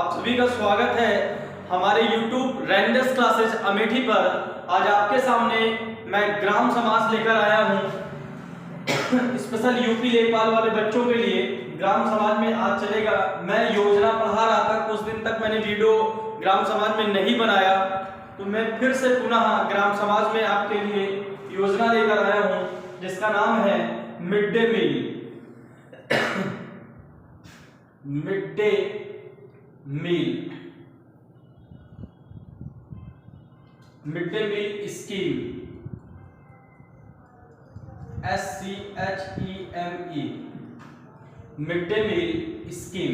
आप सभी का स्वागत है हमारे YouTube रैंडस क्लासेस अमेठी पर। आज आपके सामने मैं ग्राम समाज लेकर आया हूँ स्पेशल यूपी लेखपाल वाले बच्चों के लिए। ग्राम समाज में आज चलेगा, मैं योजना पढ़ा रहा था, कुछ दिन तक मैंने वीडियो ग्राम समाज में नहीं बनाया, तो मैं फिर से पुनः ग्राम समाज में आपके लिए योजना लेकर आया हूँ जिसका नाम है mid day meal. Mid day meal, mid day meal scheme, SCHEME, mid day meal scheme.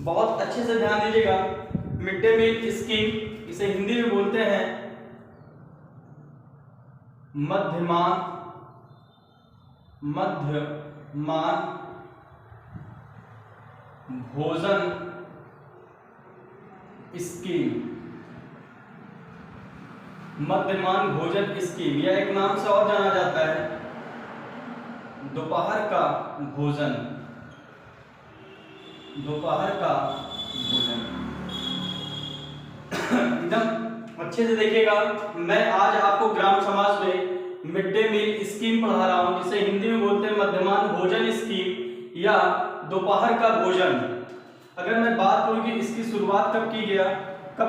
बहुत अच्छे से ध्यान दीजिएगा। मिड डे मील स्कीम, इसे हिंदी में बोलते हैं मध्यमान भोजन स्कीम। मध्यमान भोजन स्कीम या एक नाम से और जाना जाता है दोपहर का भोजन। दोपहर का भोजन एकदम अच्छे से देखिएगा। मैं आज आपको ग्राम समाज में मिड डे मील स्कीम पढ़ा रहा हूं जिसे हिंदी में बोलते हैं मध्यमान भोजन स्कीम या दोपहर का भोजन। अगर मैं बात करूं कि इसकी शुरुआत कब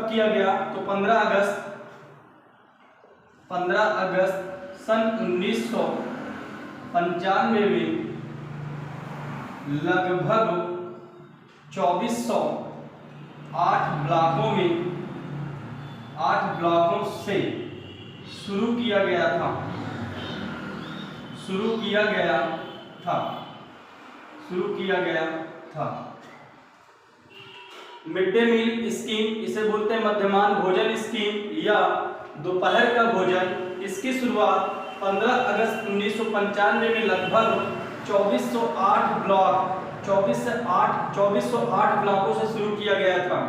किया गया तो 15 अगस्त सन 1995 में लगभग 2408 ब्लॉकों से शुरू किया गया था। मिड डे मील स्कीम, इसे बोलते हैं मध्यमान भोजन स्कीम या दोपहर का भोजन। इसकी शुरुआत 15 अगस्त 1995 में लगभग 2408 ब्लॉकों से शुरू किया गया था।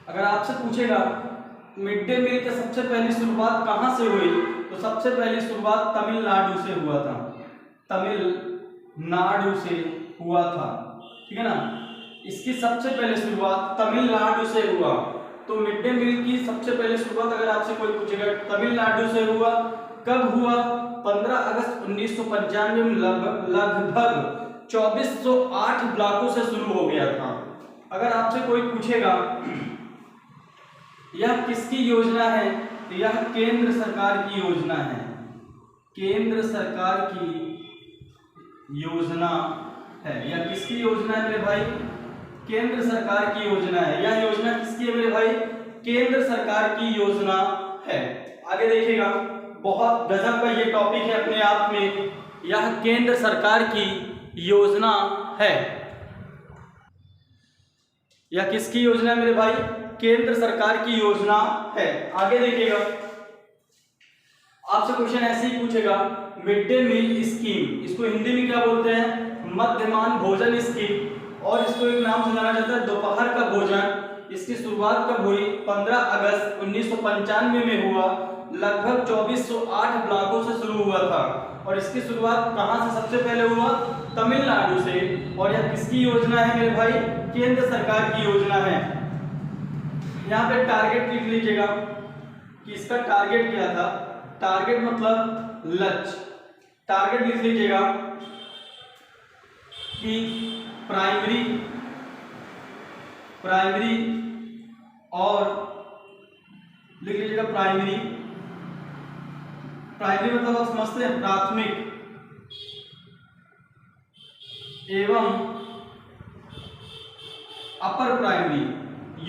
अगर आपसे पूछेगा मिड डे मील की सबसे पहली शुरुआत कहां से हुई, तो सबसे पहली शुरुआत तमिलनाडु से हुआ था। ठीक है ना। इसकी सबसे पहले शुरुआत तमिलनाडु से हुआ। तो मिड डे मील की सबसे पहले शुरुआत अगर आपसे कोई पूछेगा तमिलनाडु से हुआ, कब हुआ? 15 अगस्त 1995 में लगभग 2408 ब्लॉकों से शुरू हो गया था। अगर आपसे कोई पूछेगा यह किसकी योजना है, तो यह केंद्र सरकार की योजना है। केंद्र सरकार की योजना है। यह किसकी योजना है मेरे भाई? केंद्र सरकार की योजना है। यह योजना किसकी है मेरे भाई? केंद्र सरकार की योजना है। आगे देखिएगा, बहुत गजब का ये टॉपिक है अपने आप में। यह केंद्र सरकार की योजना है। यह किसकी योजना है मेरे भाई? केंद्र सरकार की योजना है। आगे देखिएगा, आपसे क्वेश्चन ऐसे ही पूछेगा मिड डे मील स्कीम, इसको हिंदी में क्या बोलते हैं? मध्यमान भोजन स्कीम, और इसको एक नाम से जाना जाता है दोपहर का भोजन। इसकी शुरुआत कब हुई? 15 अगस्त 1995 में हुआ। लगभग 2408 ब्लॉकों से शुरू हुआ था। और इसकी शुरुआत कहां से सबसे पहले हुआ? तमिलनाडु से। और यह किसकी योजना है मेरे भाई? केंद्र सरकार की योजना है। यहाँ पे टारगेट लिख लीजिएगा कि इसका टारगेट क्या था। टारगेट मतलब लक्ष्य। टारगेट लिख लीजिएगा कि प्राइमरी और लिख लीजिएगा प्राइमरी मतलब आप समझते हैं प्राथमिक एवं upper primary,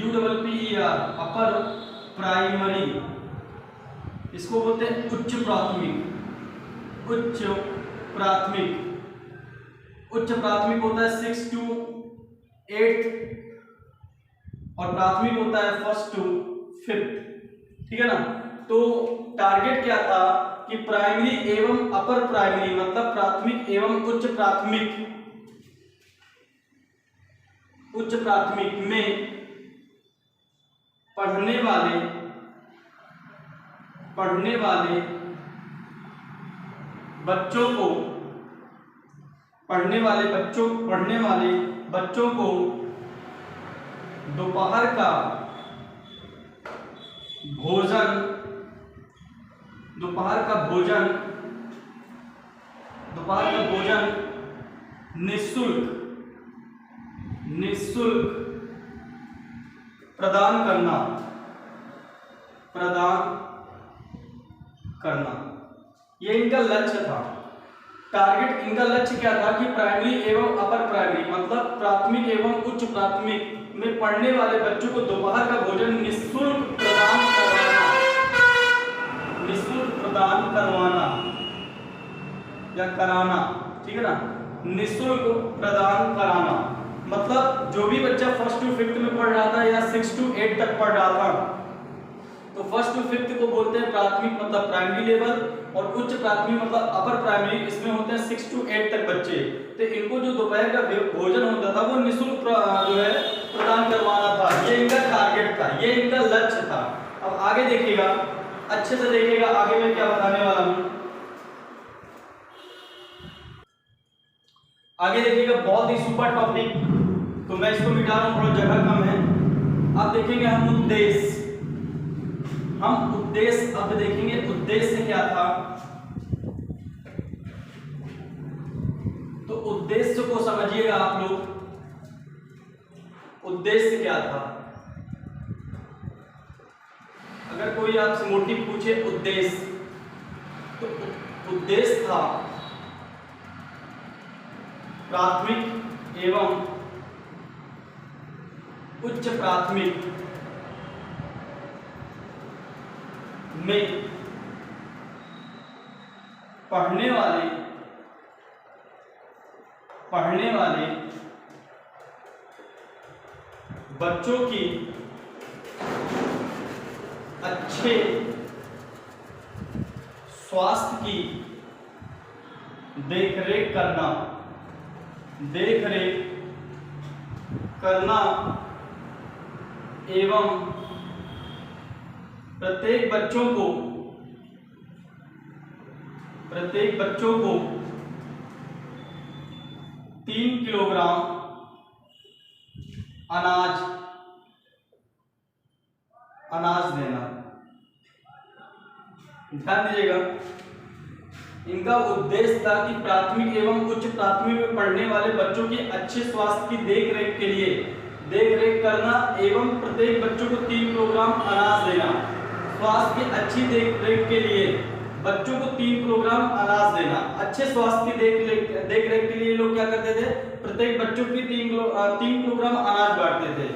UPPER, upper primary. इसको बोलते हैं उच्च प्राथमिक। उच्च प्राथमिक होता है 6 to 8 और प्राथमिक होता है 1st to 5th। ठीक है ना। तो टारगेट क्या था कि प्राइमरी एवं अपर प्राइमरी मतलब प्राथमिक एवं उच्च प्राथमिक में पढ़ने वाले बच्चों को दोपहर का भोजन निःशुल्क प्रदान करना। ये इनका लक्ष्य था। टारगेट, इनका लक्ष्य क्या था कि प्राइमरी एवं अपर प्राइमरी मतलब प्राथमिक एवं उच्च प्राथमिक में पढ़ने वाले बच्चों को दोपहर का भोजन निःशुल्क प्रदान करवाना या कराना, ठीक है ना, निःशुल्क प्रदान कराना। मतलब जो भी बच्चा 1st to 5th में पढ़ रहा था या 6 to 8 तक पढ़ रहा था, तो 1st to 5th को बोलते हैं प्राथमिक मतलब प्राइमरी लेवल, और उच्च प्राथमिक मतलब अपर प्राइमरी, इसमें होते हैं 6 to 8 तक बच्चे। तो इनको जो दोपहर का भोजन होता था वो निःशुल्क जो है प्रदान करवाना था। ये इनका टारगेट था, ये इनका लक्ष्य था। अब आगे देखिएगा, अच्छे से देखिएगा आगे मैं क्या बताने वाला हूं। आगे देखिएगा, बहुत ही सुपर टॉपिक, तो मैं इसको मिटा रहा हूं, थोड़ा जगह कम है। अब देखेंगे हम उद्देश्य, अब देखेंगे उद्देश्य क्या था। तो उद्देश्य को समझिएगा आप लोग, उद्देश्य क्या था। अगर कोई आपसे मोटिव पूछे उद्देश्य, तो उद्देश्य था प्राथमिक एवं उच्च प्राथमिक में पढ़ने वाले बच्चों की अच्छे स्वास्थ्य की देखरेख करना एवं प्रत्येक बच्चों को 3 किलोग्राम अनाज देना। ध्यान दीजिएगा, इनका उद्देश्य था कि प्राथमिक एवं उच्च प्राथमिक में पढ़ने वाले बच्चों की अच्छे स्वास्थ्य की देखरेख करना एवं प्रत्येक बच्चों को 3 किलोग्राम अनाज देना। स्वास्थ्य की अच्छी देखरेख के लिए बच्चों को 3 किलोग्राम अनाज देना। अच्छे स्वास्थ्य की देखरेख के लिए लोग क्या करते थे, प्रत्येक बच्चों की 3 किलोग्राम अनाज बांटते थे।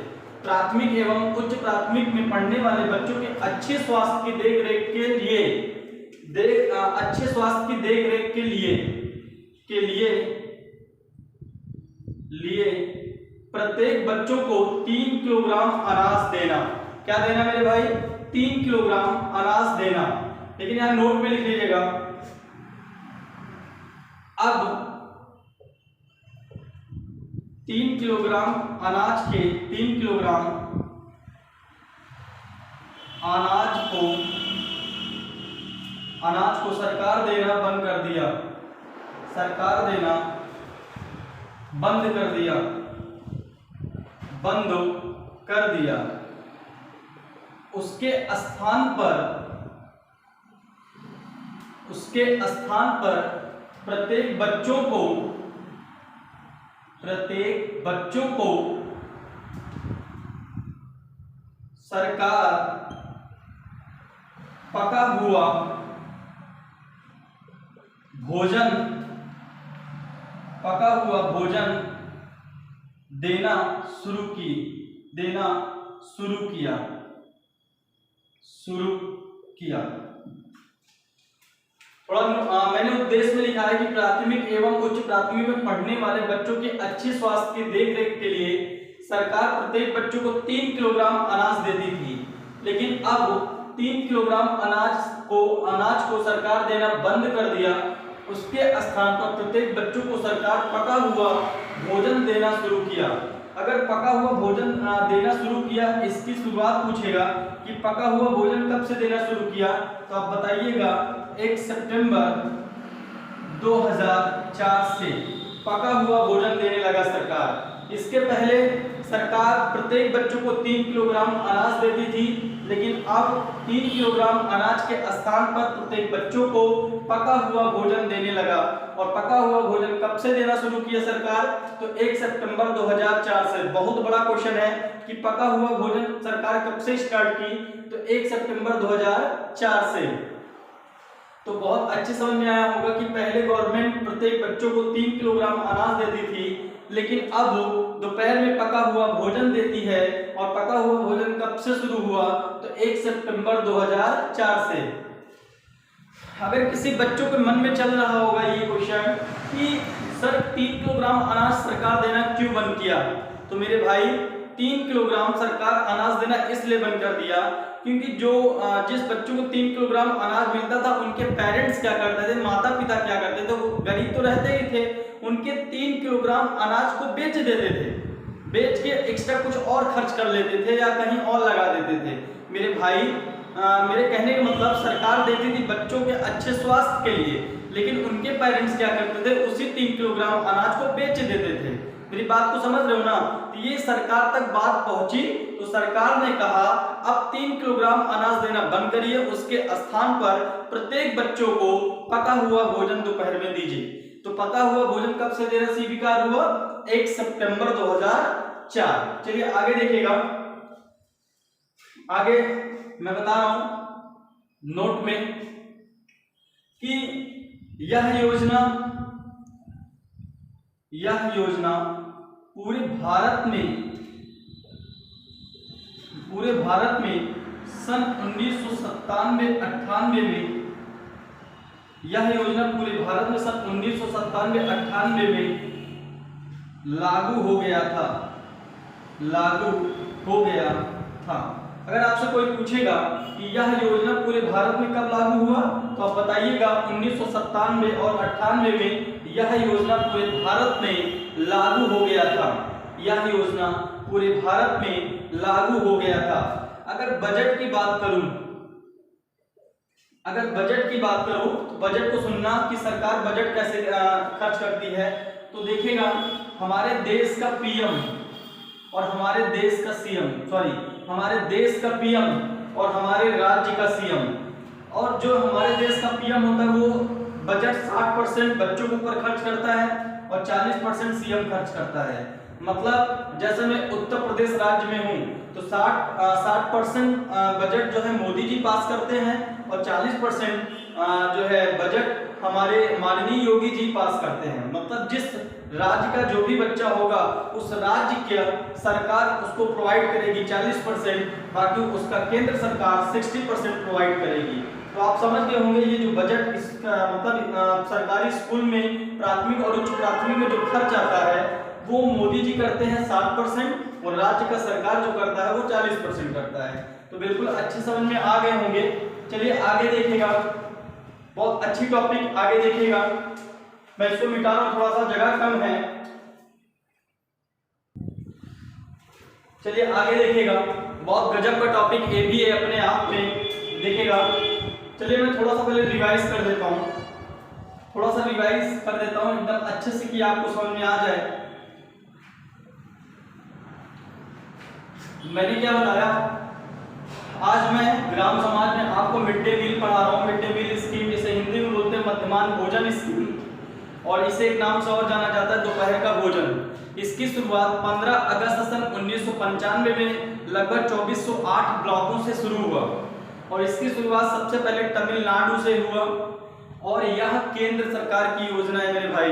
प्राथमिक एवं उच्च प्राथमिक में पढ़ने वाले बच्चों के अच्छे स्वास्थ्य की देखरेख के लिए प्रत्येक बच्चों को 3 किलोग्राम अनाज देना। क्या देना मेरे भाई? 3 किलोग्राम अनाज देना। लेकिन यहां नोट में लिख लीजिएगा, अब 3 किलोग्राम अनाज को सरकार देना बंद कर दिया। उसके स्थान पर प्रत्येक बच्चों को सरकार पका हुआ भोजन देना शुरू किया। थोड़ा मैंने उद्देश्य में लिखा है कि प्राथमिक एवं उच्च प्राथमिक में पढ़ने वाले बच्चों के अच्छे स्वास्थ्य की देखरेख के लिए सरकार प्रत्येक बच्चों को 3 किलोग्राम अनाज देती थी। लेकिन अब 3 किलोग्राम अनाज को सरकार देना बंद कर दिया। उसके स्थान पर प्रत्येक बच्चों को सरकार पका हुआ भोजन देना शुरू किया। अगर पका हुआ भोजन देना शुरू किया, इसकी शुरुआत पूछेगा कि पका हुआ भोजन कब से देना शुरू किया, तो आप बताइएगा 1 सितंबर 2004 से पका हुआ भोजन देने लगा सरकार। इसके पहले सरकार प्रत्येक बच्चों को 3 किलोग्राम अनाज देती थी, लेकिन अब 3 किलोग्राम अनाज के स्थान पर प्रत्येक बच्चों को पका हुआ भोजन देने लगा। और पका हुआ भोजन कब से देना शुरू किया सरकार? तो 1 सितंबर 2004 से। बहुत बड़ा क्वेश्चन है कि पका हुआ भोजन सरकार कब से स्टार्ट की? तो 1 सितंबर 2004 से। तो बहुत अच्छे समझ में आया होगा कि पहले गवर्नमेंट प्रत्येक बच्चों को 3 किलोग्राम अनाज देती थी, लेकिन अब दोपहर में पका हुआ भोजन देती है। और पका हुआ भोजन कब से शुरू हुआ? तो 1 सितंबर 2004 से। अगर किसी बच्चों के मन में चल रहा होगा ये क्वेश्चन कि सर 3 किलोग्राम अनाज सरकार देना क्यों बंद किया? तो मेरे भाई 3 किलोग्राम सरकार अनाज देना इसलिए बंद कर दिया क्योंकि जिस बच्चों को 3 किलोग्राम अनाज मिलता था उनके पेरेंट्स क्या करते थे, माता पिता क्या करते थे, वो गरीब तो रहते ही थे, उनके 3 किलोग्राम अनाज को बेच देते थे, बेच के एक्स्ट्रा कुछ और खर्च कर लेते थे या कहीं और लगा देते थे। मेरे भाई मेरे कहने का मतलब सरकार देती थी बच्चों के अच्छे स्वास्थ्य के लिए, लेकिन उनके पेरेंट्स क्या करते थे, उसी 3 किलोग्राम अनाज को बेच देते थे। मेरी बात को समझ रहे हो ना? तो ये सरकार तक बात पहुंची तो सरकार ने कहा अब 3 किलोग्राम अनाज देना बंद करिए, उसके स्थान पर प्रत्येक बच्चों को पका हुआ भोजन दोपहर में दीजिए। तो पका हुआ भोजन कब से देना स्वीकार हुआ? 1 सितंबर 2004। चलिए आगे देखिएगा। आगे मैं बता रहा हूं नोट में कि यह योजना पूरे भारत में सन 1997-98 में, यह योजना पूरे भारत में सन 1997-98 में लागू हो गया था। अगर आपसे कोई पूछेगा कि यह योजना पूरे भारत में कब लागू हुआ, तो आप बताइएगा 1997 और 98 में यह योजना पूरे भारत में लागू हो गया था। यह योजना पूरे भारत में लागू हो गया था। अगर बजट की बात करूं तो बजट को सुनना कि सरकार बजट कैसे खर्च करती है। तो देखिएगा हमारे देश का पीएम और हमारे देश का पीएम और हमारे राज्य का सीएम, और जो हमारे देश का पीएम होता है वो बजट 60% बच्चों के ऊपर खर्च करता है और 40% सीएम खर्च करता है। मतलब जैसे मैं उत्तर प्रदेश राज्य में हूँ तो 60% बजट जो है मोदी जी पास करते हैं और 40% जो है बजट हमारे माननीय योगी जी पास करते हैं। मतलब जिस राज्य का जो भी बच्चा होगा उस राज्य की सरकार उसको प्रोवाइड करेगी 40%, बाकी उसका केंद्र सरकार 60% प्रोवाइड करेगी। तो आप समझ गए होंगे ये जो बजट मतलब सरकारी स्कूल में प्राथमिक और उच्च प्राथमिक में जो खर्च आता है वो मोदी जी करते हैं 60% और राज्य का सरकार जो करता है वो 40% करता है। तो बिल्कुल अच्छे समझ में आ गए होंगे। चलिए आगे देखिएगा, बहुत अच्छी टॉपिक आगे देखिएगा। मैं इसको मिटा रहा हूं, थोड़ा सा जगह कम है। चलिए आगे देखिएगा, बहुत गजब का टॉपिक ये भी है अपने आप में, देखिएगा। चलिए मैं थोड़ा सा पहले रिवाइज कर देता हूं, एकदम अच्छे से कि आपको समझ में आ जाए। मैंने क्या बताया, आज मैं ग्राम समाज में आपको मिड डे मील पढ़ा रहा हूँ। मिड डे मील स्कीम, जिसे हिंदी में बोलते हैं मध्यमान भोजन स्कीम, और इसे एक नाम से और जाना जाता है दोपहर का भोजन। इसकी शुरुआत 15 अगस्त सन 1995 में लगभग 2408 ब्लॉकों से शुरू हुआ, और इसकी शुरुआत सबसे पहले तमिलनाडु से हुआ। और यह केंद्र सरकार की योजना है मेरे भाई।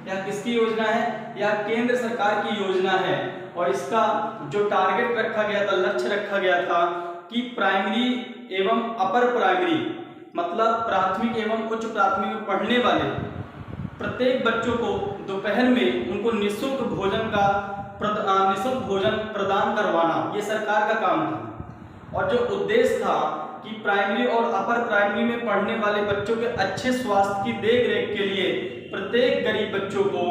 यह किसकी योजना है? यह केंद्र सरकार की योजना है। और इसका जो टारगेट रखा गया था, लक्ष्य रखा गया था कि प्राइमरी एवं अपर प्राइमरी, मतलब प्राथमिक एवं उच्च प्राथमिक में पढ़ने वाले प्रत्येक बच्चों को दोपहर में उनको निःशुल्क भोजन प्रदान करवाना, ये सरकार का काम था। और जो उद्देश्य था कि प्राइमरी और अपर प्राइमरी में पढ़ने वाले बच्चों के अच्छे स्वास्थ्य की देखरेख के लिए प्रत्येक गरीब बच्चों को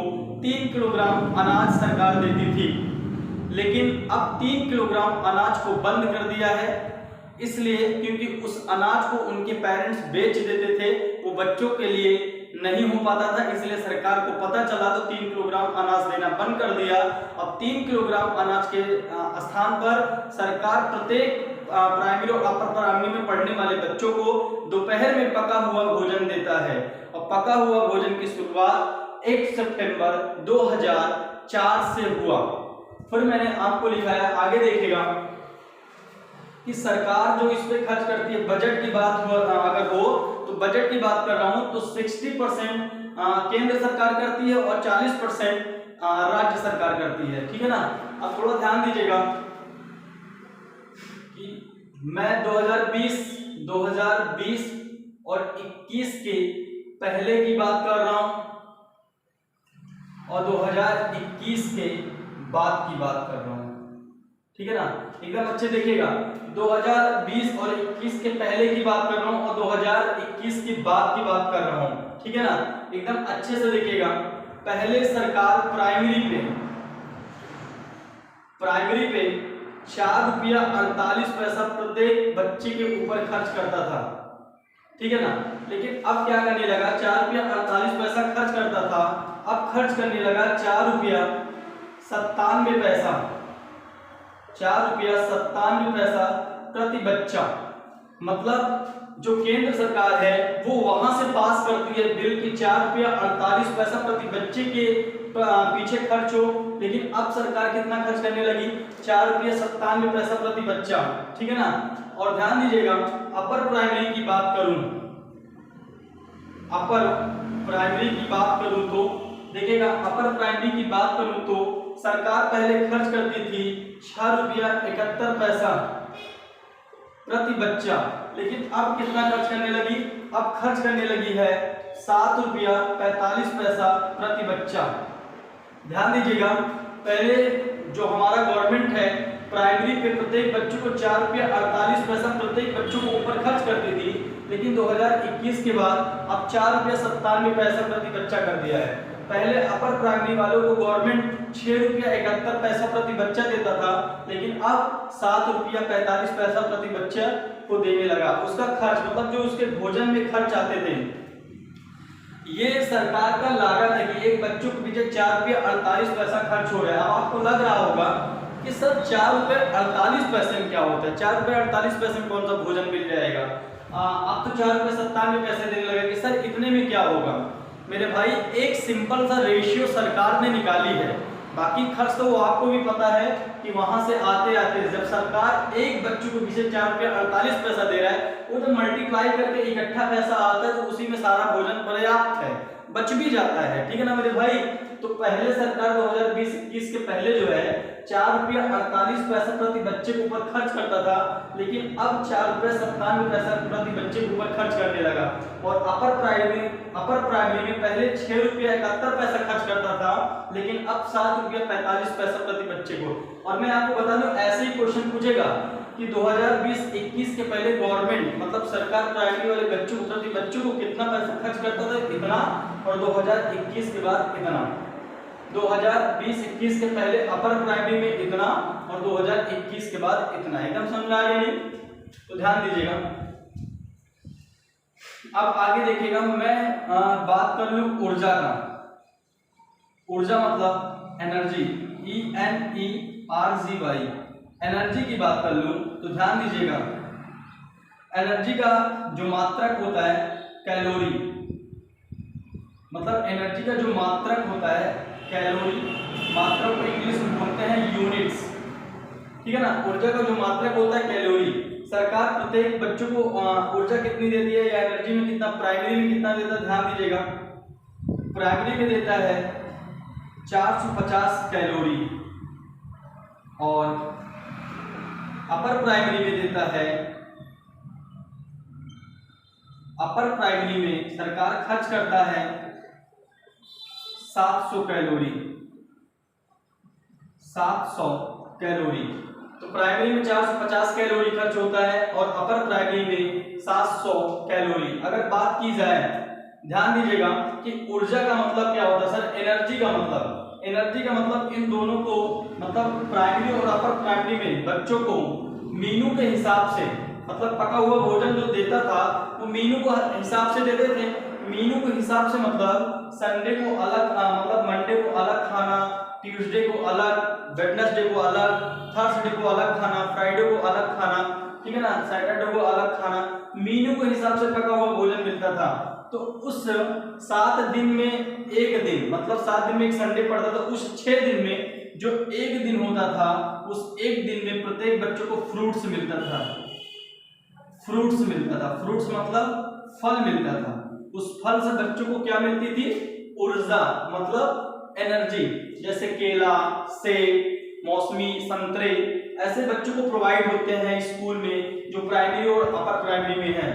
3 किलोग्राम अनाज सरकार देती थी। लेकिन अब 3 किलोग्राम अनाज को बंद कर दिया है, इसलिए क्योंकि उस अनाज को उनके पेरेंट्स बेच देते थे। वो बच्चों के लिए नहीं हो पाता था, इसलिए सरकार को पता चला तो 3 किलोग्राम अनाज देना बंद कर दिया। अब 3 किलोग्राम अनाज के स्थान पर सरकार प्रत्येक प्राइमरी और अपर प्राइमरी में पढ़ने वाले बच्चों को दोपहर में पका हुआ भोजन देता है। और पका हुआ भोजन की शुरुआत 1 सितंबर 2004 से हुआ। फिर मैंने आपको लिखा है, आगे देखिएगा कि सरकार जो इस पे खर्च करती है, बजट की बात अगर हो तो बजट की बात कर रहा हूं तो 60% केंद्र सरकार करती है और 40% राज्य सरकार करती है, ठीक है ना। अब थोड़ा ध्यान दीजिएगा कि मैं 2020 और 21 के पहले की बात कर रहा हूं और 2021 के बाद की बात कर रहा हूं, ठीक है ना। एकदम अच्छे देखिएगा, 2020 और 21 के पहले की बात कर रहा हूं और 2021 के बाद की बात कर रहा हूं, ठीक है ना। एकदम अच्छे से देखिएगा। पहले सरकार प्राइमरी पे 4 रुपया 48 पैसा प्रत्येक बच्चे के ऊपर खर्च करता था, ठीक है ना। लेकिन अब क्या करने लगा, 4 रुपया 48 पैसा खर्च करता था, अब खर्च करने लगा 4 रुपया 97 पैसा, 4 रुपया 97 पैसा प्रति बच्चा। मतलब जो केंद्र सरकार है वो वहां से पास करती है बिल की 4 रुपया 48 पैसा प्रति बच्चे के पीछे खर्च हो, लेकिन अब सरकार कितना खर्च करने लगी, 4 रुपया 97 पैसा प्रति बच्चा, ठीक है ना। और ध्यान दीजिएगा, अपर प्राइमरी की बात करूं, अपर प्राइमरी की बात करूं तो देखिएगा, अपर प्राइमरी की बात करूं तो सरकार पहले खर्च करती थी 6 रुपया 71 पैसा प्रति बच्चा, लेकिन अब कितना खर्च करने लगी, अब खर्च करने लगी है 7 रुपया 45 पैसा प्रति बच्चा। ध्यान दीजिएगा, पहले जो हमारा गवर्नमेंट है प्राइमरी पे प्रत्येक बच्चों को 4 रुपया 48 पैसा प्रत्येक बच्चों को ऊपर खर्च करती थी, लेकिन 2021 के बाद अब 4 रुपया 97 पैसा प्रति बच्चा कर दिया है। पहले अपर प्राइमरी वालों को गवर्नमेंट 6 रुपया 71 पैसा प्रति बच्चा देता था, लेकिन अब 7 रुपया 45 पैसा प्रति बच्चा को देने लगा। उसका खर्च मतलब जो उसके भोजन में खर्च आते थे, ये सरकार का लागत है कि एक बच्चों के पीछे 4 रुपया 48 पैसा खर्च हो रहा है। अब आपको लग रहा होगा कि सर 4 रुपये 48 पैसे में क्या होता है, 4 रुपये 48 पैसे में कौन सा भोजन मिल जाएगा। अब तो 4 रुपये 97 पैसे देने लगे कि सर इतने में क्या होगा। मेरे भाई एक सिंपल सा रेशियो सरकार ने निकाली है, बाकी खर्च तो वो आपको भी पता है कि वहां से आते आते जब सरकार एक बच्चों को पीछे 4 रुपया 48 पैसा दे रहा है, वो तो मल्टीप्लाई करके इकट्ठा पैसा आता है तो उसी में सारा भोजन पर्याप्त है, बच भी जाता है, ठीक है ना मेरे भाई। तो पहले सरकार 2020-21 के पहले जो है 4 रुपया 48 पैसा प्रति बच्चे के ऊपर खर्च करता था, लेकिन अब 4 रुपया 97 पैसा प्रति बच्चे के ऊपर खर्च करने लगा। और अपर प्राइमरी में पहले 6 रुपया 71 पैसा खर्च करता था, लेकिन अब 7 रुपया 45 पैसा प्रति बच्चे को। और मैं आपको बता दूं, ऐसे ही क्वेश्चन पूछेगा कि 2020-21 के पहले गवर्नमेंट मतलब सरकार प्राइमरी वाले बच्चों को प्रति बच्चों को कितना पैसा खर्च करता था, इतना, और 2021 के बाद इतना। 2020-21 के पहले अपर प्राइमरी में इतना और 2021 के बाद इतना। एकदम समझ आ रही है, तो ध्यान दीजिएगा। अब आगे देखिएगा, मैं बात कर लूं ऊर्जा का। ऊर्जा मतलब एनर्जी, ENERGY, एनर्जी की बात कर लूं तो ध्यान दीजिएगा, एनर्जी का जो मात्रक होता है कैलोरी, मतलब एनर्जी का जो मात्रक होता है कैलोरी, मात्रक को इंग्लिश में बोलते हैं यूनिट्स, ठीक है ना। ऊर्जा का जो मात्रक होता है कैलोरी, सरकार प्रत्येक बच्चों को ऊर्जा कितनी देती है या एनर्जी में कितना, प्राइमरी में कितना देता है, ध्यान दीजिएगा। प्राइमरी में देता है 450 कैलोरी और अपर प्राइमरी में देता है, अपर प्राइमरी में सरकार खर्च करता है 700 कैलोरी, 700 कैलोरी। तो प्राइमरी में 450 कैलोरी खर्च होता है और अपर प्राइमरी में 700 कैलोरी। अगर बात की जाए, ध्यान दीजिएगा कि ऊर्जा का मतलब क्या होता है सर, एनर्जी का मतलब, एनर्जी का मतलब इन दोनों को, मतलब प्राइमरी और अपर प्राइमरी में बच्चों को मीनू के हिसाब से, मतलब पका हुआ भोजन जो देता था वो मीनू को हिसाब से देते थे। मीनू के हिसाब से मतलब संडे को अलग, मतलब मंडे को अलग खाना, ट्यूसडे को अलग, वेडनेसडे को अलग, थर्सडे को अलग खाना, फ्राइडे को अलग खाना, ठीक है ना, सैटरडे को अलग खाना, मीनू के हिसाब से पका हुआ भोजन मिलता था। तो उस 7 दिन में एक दिन, मतलब 7 दिन में एक संडे पड़ता था, उस 6 दिन में जो एक दिन होता था, उस एक दिन में प्रत्येक बच्चों को फ्रूट्स मिलता था। फ्रूट्स मिलता था, फ्रूट्स मतलब फल मिलता था। उस फल से बच्चों को क्या मिलती थी? ऊर्जा, मतलब एनर्जी। जैसे केला, सेब, मौसमी, संतरे ऐसे बच्चों को प्रोवाइड होते हैं स्कूल में, जो प्राइमरी और अपर प्राइमरी में है।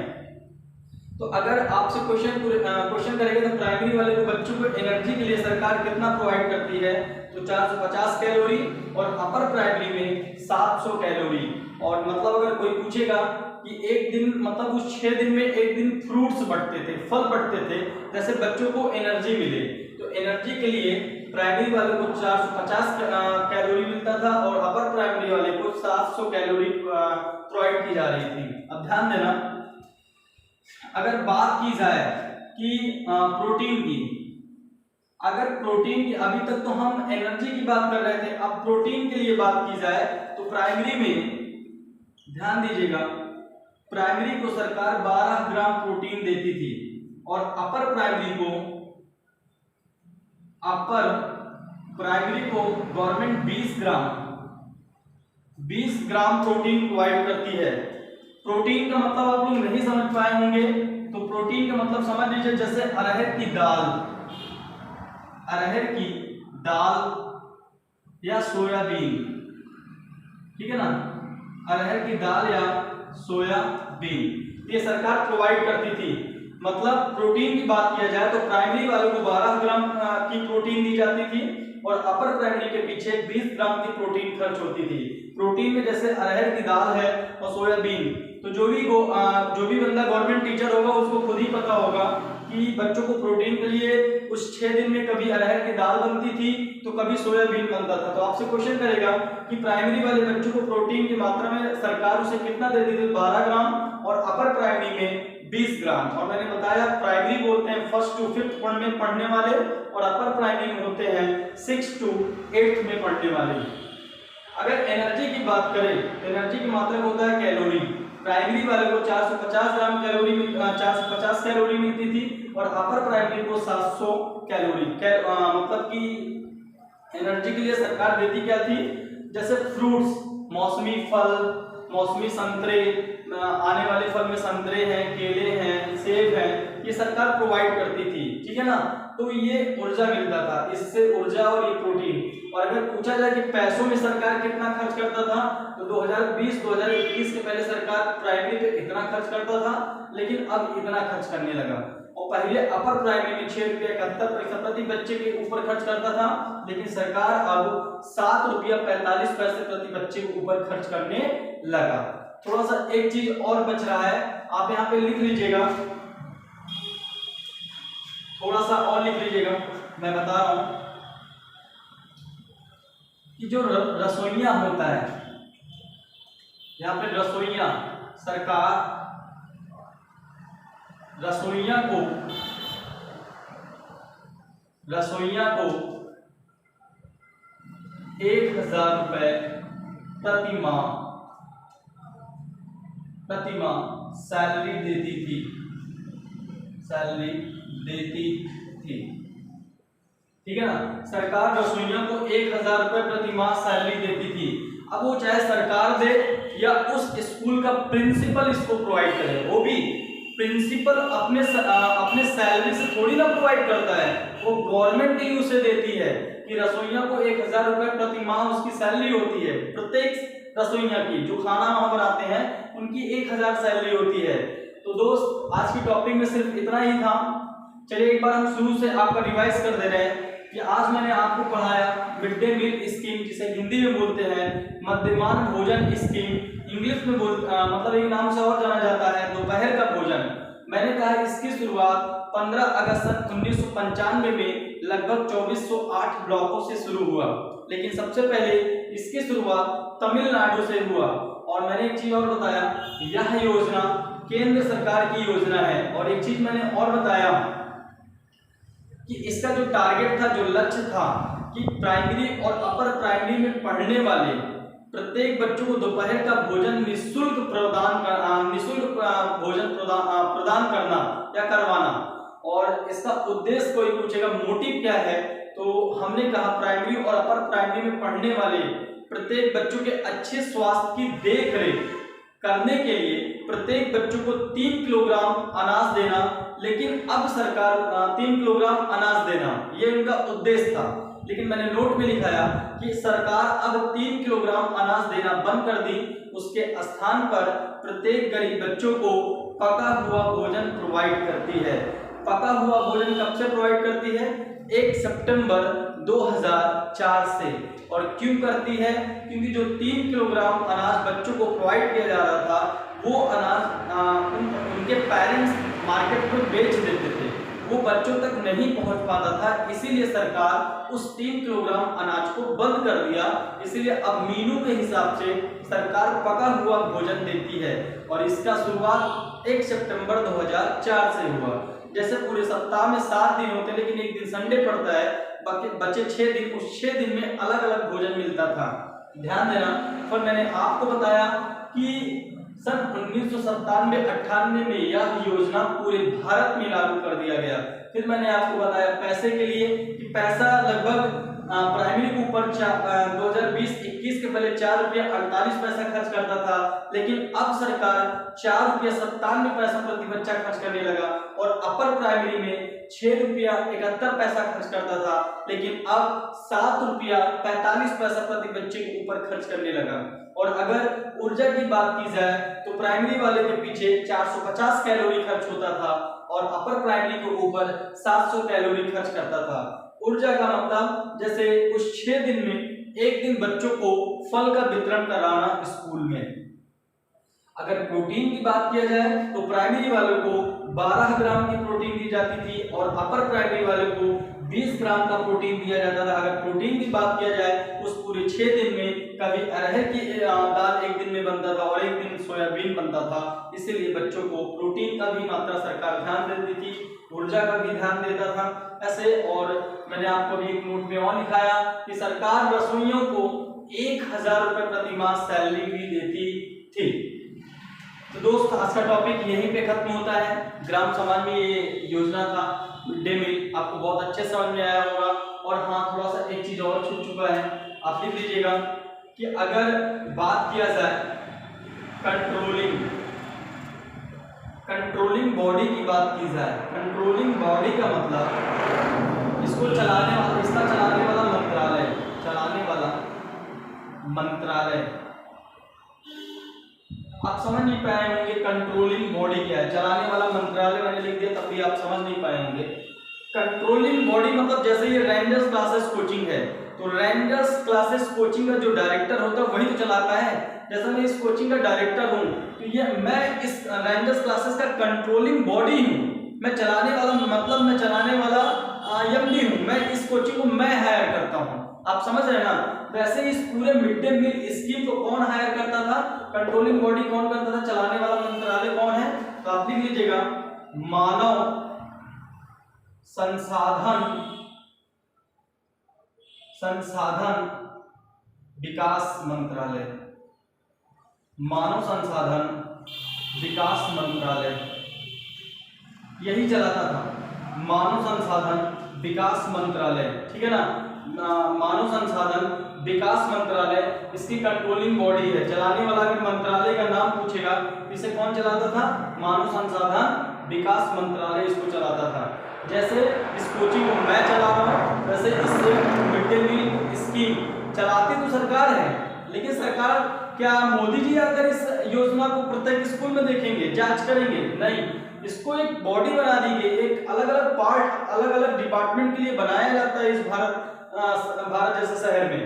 तो अगर आपसे क्वेश्चन करेंगे तो प्राइमरी वाले को बच्चों को एनर्जी के लिए सरकार कितना प्रोवाइड करती है, तो 450 कैलोरी, और अपर प्राइमरी में 700 कैलोरी। और मतलब अगर कोई पूछेगा कि एक दिन, मतलब उस 6 दिन में एक दिन फ्रूट्स बंटते थे, फल बंटते थे, जैसे बच्चों को एनर्जी मिले, तो एनर्जी के लिए प्राइमरी वाले को 450 कैलोरी मिलता था और अपर प्राइमरी वाले को 700 कैलोरी प्रोवाइड की जा रही थी। अब ध्यान देना, अगर बात की जाए कि प्रोटीन की, अगर प्रोटीन की, अभी तक तो हम एनर्जी की बात कर रहे थे, अब प्रोटीन के लिए बात की जाए तो प्राइमरी में ध्यान दीजिएगा, प्राइमरी को सरकार 12 ग्राम प्रोटीन देती थी और अपर प्राइमरी को गवर्नमेंट 20 ग्राम प्रोटीन प्रोवाइड करती है। प्रोटीन का मतलब आप लोग नहीं समझ पाए होंगे, तो प्रोटीन का मतलब समझ लीजिए, जैसे अरहर की दाल या सोयाबीन, ठीक है ना, अरहर की दाल या सोयाबीन ये सरकार प्रोवाइड करती थी। मतलब प्रोटीन की बात किया जाए तो प्राइमरी वालों को 12 ग्राम की प्रोटीन दी जाती थी और अपर प्राइमरी के पीछे 20 ग्राम की प्रोटीन खर्च होती थी। प्रोटीन में जैसे अरहर की दाल है और सोयाबीन, तो जो भी बंदा गवर्नमेंट टीचर होगा उसको खुद ही पता होगा कि बच्चों को प्रोटीन के लिए उस 6 दिन में कभी अरहर की दाल बनती थी तो कभी सोयाबीन बनता था। तो आपसे क्वेश्चन करेगा कि प्राइमरी वाले बच्चों को प्रोटीन की मात्रा में सरकार उसे कितना देती थी? 12 ग्राम और अपर प्राइमरी में 20 ग्राम। और मैंने बताया प्राइमरी बोलते हैं 1st to 5th में पढ़ने वाले और अपर प्राइमरी में होते हैं 6th to 8th में पढ़ने वाले। अगर एनर्जी की बात करें, एनर्जी की मात्रा होता है कैलोरी। प्राइमरी वाले को 450 कैलोरी मिलती थी और अपर प्राइमरी को 700 कैलोरी। मतलब कि एनर्जी के लिए सरकार देती क्या थी? जैसे फ्रूट्स, मौसमी फल, मौसमी संतरे, आने वाले फल में संतरे हैं, केले हैं, सेब हैं, ये सरकार प्रोवाइड करती थी, ठीक है ना। तो ये ऊर्जा मिलता था, इससे ऊर्जा और ये प्रोटीन। और अगर पूछा जाए कि पैसों में सरकार कितना खर्च करता था, तो 2020-2021 के पहले सरकार प्राइमरी पे इतना खर्च करता था, लेकिन अब इतना खर्च करने लगा। और पहले अपर प्राइमरी में 6 रुपया 71 पैसा प्रति बच्चे के ऊपर खर्च करता था, लेकिन सरकार अब 7 रुपया 45 पैसे प्रति बच्चे के ऊपर खर्च करने लगा। थोड़ा सा एक चीज और बच रहा है, आप यहाँ पे लिख लीजिएगा, थोड़ा सा और लिख लीजिएगा, मैं बता रहा हूं कि जो रसोइया होता है, यहाँ पे रसोइया, सरकार रसोइया को 1000 रुपए प्रति माह सैलरी देती थी, ठीक है ना। सरकार रसोइया को 1000 रुपए प्रति माह सैलरी देती थी। अब वो चाहे सरकार दे या उस स्कूल का प्रिंसिपल इसको प्रोवाइड करे, वो भी प्रिंसिपल अपने सैलरी से थोड़ी ना प्रोवाइड करता है, वो गवर्नमेंट ही उसे देती है कि रसोइया को 1000 रुपए प्रति माह उसकी सैलरी होती है। प्रत्येक रसोइया की जो खाना वहां बनाते हैं उनकी 1000 सैलरी होती है। तो दोस्त आज की टॉपिक में सिर्फ इतना ही था। चलिए एक बार हम शुरू से आपका रिवाइज कर दे रहे हैं कि आज मैंने आपको पढ़ाया मिड डे मील स्कीम, जिसे हिंदी में बोलते हैं मध्याह्न भोजन स्कीम, इंग्लिश में मतलब एक नाम से और जाना जाता है दोपहर का भोजन। मैंने कहा इसकी शुरुआत 15 अगस्त 1995 में लगभग 2408 ब्लॉकों से शुरू हुआ, लेकिन सबसे पहले इसकी शुरुआत तमिलनाडु से हुआ। और मैंने एक चीज और बताया, यह योजना केंद्र सरकार की योजना है। और एक चीज मैंने और बताया कि इसका जो टारगेट था, जो लक्ष्य था कि प्राइमरी और अपर प्राइमरी में पढ़ने वाले प्रत्येक बच्चों को दोपहर का भोजन निःशुल्क प्रदान करना या करवाना। और इसका उद्देश्य कोई पूछेगा मोटिव क्या है, तो हमने कहा प्राइमरी और अपर प्राइमरी में पढ़ने वाले प्रत्येक बच्चों के अच्छे स्वास्थ्य की देखरेख करने के लिए प्रत्येक बच्चों को 3 किलोग्राम अनाज देना। लेकिन अब सरकार 3 किलोग्राम अनाज देना, ये उनका उद्देश्य था। लेकिन मैंने नोट में लिखाया कि सरकार अब 3 किलोग्राम अनाज देना बंद कर दी। उसके स्थान पर प्रत्येक गरीब बच्चों को पका हुआ भोजन प्रोवाइड करती है। पका हुआ भोजन कब से प्रोवाइड करती है? 1 सितंबर 2004 से। और क्यों करती है? क्योंकि जो 3 किलोग्राम अनाज बच्चों को प्रोवाइड किया जा रहा था, वो अनाज उनके पेरेंट्स मार्केट में बेच देते थे, वो बच्चों तक नहीं पहुंच पाता था। इसीलिए सरकार उस 3 किलोग्राम अनाज को बंद कर दिया। इसीलिए अब मीनू के हिसाब से सरकार पका हुआ भोजन देती है। और इसका शुरुआत 1 सितंबर 2004 से हुआ। जैसे पूरे सप्ताह में 7 दिन होते, लेकिन एक दिन संडे पड़ता है, बाकी बचे 6 दिन, उस 6 दिन में अलग अलग भोजन मिलता था। ध्यान देना। पर मैंने आपको बताया कि सन 1997-98 में यह योजना पूरे भारत में लागू कर दिया गया। फिर मैंने आपको बताया पैसे के लिए कि पैसा लगभग प्राइमरी के ऊपर 2020-21 के पहले 4 रुपया 48 पैसा खर्च करता था, लेकिन अब सरकार 4 रुपया 97 पैसा प्रति बच्चा खर्च करने लगा। और अपर प्राइमरी में 6 रुपया 71 पैसा खर्च करता था, लेकिन अब 7 रुपया 45 पैसा प्रति बच्चे के ऊपर खर्च करने लगा। और अगर ऊर्जा की बात की जाए तो प्राइमरी वाले के पीछे 450 कैलोरी खर्च होता था और अपर प्राइमरी के ऊपर 700 कैलोरी खर्च करता था। ऊर्जा का मतलब जैसे उस 6 दिन में एक दिन बच्चों को फल का वितरण कराना स्कूल में। अगर प्रोटीन की बात किया जाए तो प्राइमरी वालों को 12 ग्राम की प्रोटीन दी जाती थी और अपर प्राइमरी वालों को 20 ग्राम का प्रोटीन दिया जाता था। अगर प्रोटीन की बात किया जाए उस पूरे 6 दिन में कभी अरहर की दाल एक दिन में बनता था और एक दिन सोयाबीन बनता था। इसीलिए बच्चों को प्रोटीन का भी मात्रा सरकार ध्यान देती थी, ऊर्जा का भी ध्यान देता था ऐसे। और मैंने आपको भी एक नोट में और लिखाया कि सरकार रसोइयों को 1000 रुपए प्रति माह सैलरी भी देती थी। तो दोस्त आज का टॉपिक यहीं पे खत्म होता है। ग्राम समाज में ये योजना था मिड डे मील, आपको बहुत अच्छे समझ में आया होगा। और हाँ, थोड़ा सा एक चीज और छूट चुका है, आप लिख लीजिएगा कि अगर बात किया जाए कंट्रोलिंग बॉडी की बात की जाए, कंट्रोलिंग बॉडी का मतलब इसको चलाने वाला मंत्रालय। आप समझ नहीं पाए होंगे कंट्रोलिंग बॉडी क्या है, चलाने वाला मंत्रालय मैंने लिख दिया तब भी आप समझ नहीं पाए होंगे। कंट्रोलिंग बॉडी मतलब जैसे ये रेंजर्स क्लासेस कोचिंग है, तो रेंजर्स क्लासेस कोचिंग का जो डायरेक्टर होता है वही तो चलाता है। जैसे मैं इस कोचिंग का डायरेक्टर हूँ, तो ये मैं इस रेंजर्स क्लासेस का कंट्रोलिंग बॉडी हूँ। मैं चलाने वाला मतलब मैं चलाने वाला एमडी हूँ। मैं इस कोचिंग को मैं हायर करता हूँ, आप समझ रहे हैं ना। वैसे इस पूरे मिड डे मील स्कीम को कौन हायर करता था, कंट्रोलिंग बॉडी कौन करता था, चलाने वाला मंत्रालय कौन है, तो आप लिख लीजिएगा मानव संसाधन विकास मंत्रालय। मानव संसाधन विकास मंत्रालय यही चलाता था, मानव संसाधन विकास मंत्रालय, ठीक है ना। मानव संसाधन विकास मंत्रालय इसकी कंट्रोलिंग बॉडी है। चलाने वाला अगर मंत्रालय का नाम पूछेगा इसे कौन चलाता था, मानव संसाधन विकास मंत्रालय इसको चलाता था। जैसे इस कोचिंग को मैं चला रहा हूँ, वैसे इस मिड डे मील स्कीम चलाती तो सरकार है, लेकिन सरकार क्या मोदी जी आकर इस योजना को प्रत्येक स्कूल में देखेंगे, जांच करेंगे? नहीं, इसको एक बॉडी बना दी गई, एक अलग अलग पार्ट, अलग अलग डिपार्टमेंट के लिए बनाया जाता है इस भारत जैसे शहर में,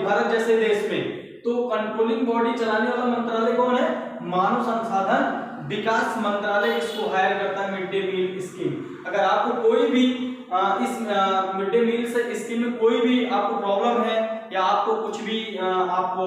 भारत जैसे देश में। तो कंट्रोलिंग बॉडी चलाने वाला मंत्रालय कौन है, मानव संसाधन विकास मंत्रालय इसको हायर करता है मिड डे मील स्कीम। अगर आपको कोई भी इस मिड डे मील से स्कीम में कोई भी आपको प्रॉब्लम है या आपको कुछ भी आपको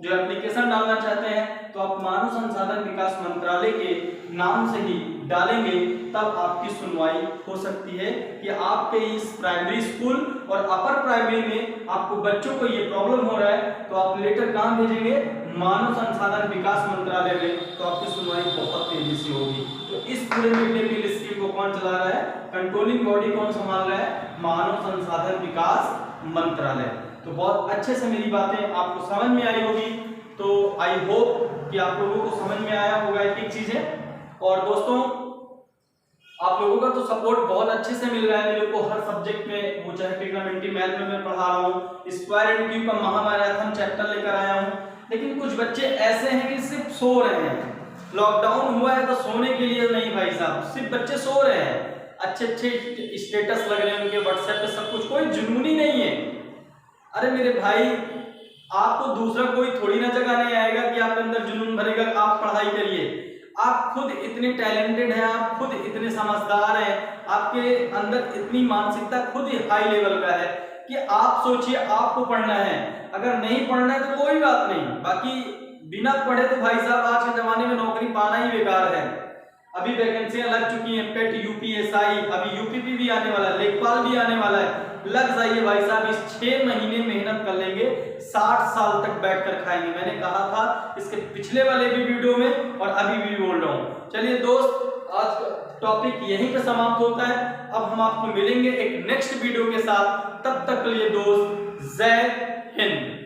जो एप्लीकेशन डालना चाहते हैं, तो आप मानव संसाधन विकास मंत्रालय के नाम से ही डालेंगे तब आपकी सुनवाई हो सकती है कि आपके इस प्राइमरी स्कूल और अपर प्राइमरी में आपको बच्चों को ये प्रॉब्लम हो रहा है, तो आप लेटर कहाँ भेजेंगे? मानव संसाधन विकास मंत्रालय में, तो आपकी सुनवाई बहुत तेजी से होगी। तो इस पूरे मिड डे मील स्कीम को कौन चला रहा है? कंट्रोलिंग बॉडी कौन संभाल रहा है? मानव संसाधन विकास मंत्रालय। तो बहुत अच्छे से मेरी बातें आपको समझ में आई होगी। तो आई होप कि आप लोगों को समझ में आया होगा एक चीजें। और दोस्तों, आप लोगों का तो सपोर्ट बहुत अच्छे से मिल रहा है मेरे को हर सब्जेक्ट में, वो चाहे ट्रिग्नोमेट्री मैथ में मैं पढ़ा रहा हूँ, स्क्वायर एंड क्यूब का महामैराथन चैप्टर लेकर आया हूँ। लेकिन कुछ बच्चे ऐसे हैं कि सिर्फ सो रहे हैं। लॉकडाउन हुआ है तो सोने के लिए नहीं भाई साहब, सिर्फ बच्चे सो रहे हैं। अच्छे अच्छे स्टेटस लग रहे हैं उनके व्हाट्सएप पे सब कुछ, कोई जुनूनी नहीं है। अरे मेरे भाई, आपको दूसरा कोई थोड़ी ना जगाने आएगा कि आपके अंदर जुनून भरेगा, आप पढ़ाई करिए। आप खुद इतने टैलेंटेड हैं, आप खुद इतने समझदार हैं, आपके अंदर इतनी मानसिकता खुद ही हाई लेवल का है कि आप सोचिए आपको पढ़ना है। अगर नहीं पढ़ना है तो कोई बात नहीं, बाकी बिना पढ़े तो भाई साहब आज के जमाने में नौकरी पाना ही बेकार है। अभी वैकेंसियां लग चुकी हैं, पेट, यूपीएसआई, अभी यूपीपी भी आने वाला है, लेखपाल भी आने वाला है। लग जाइए भाई साहब, इस 6 महीने मेहनत कर लेंगे, 60 साल तक बैठकर खाएंगे। मैंने कहा था इसके पिछले वाले भी वीडियो में और अभी भी बोल रहा हूँ। चलिए दोस्त, आज का टॉपिक यहीं पे समाप्त होता है। अब हम आपको मिलेंगे एक नेक्स्ट वीडियो के साथ। तब तक के लिए दोस्त, जय हिंद।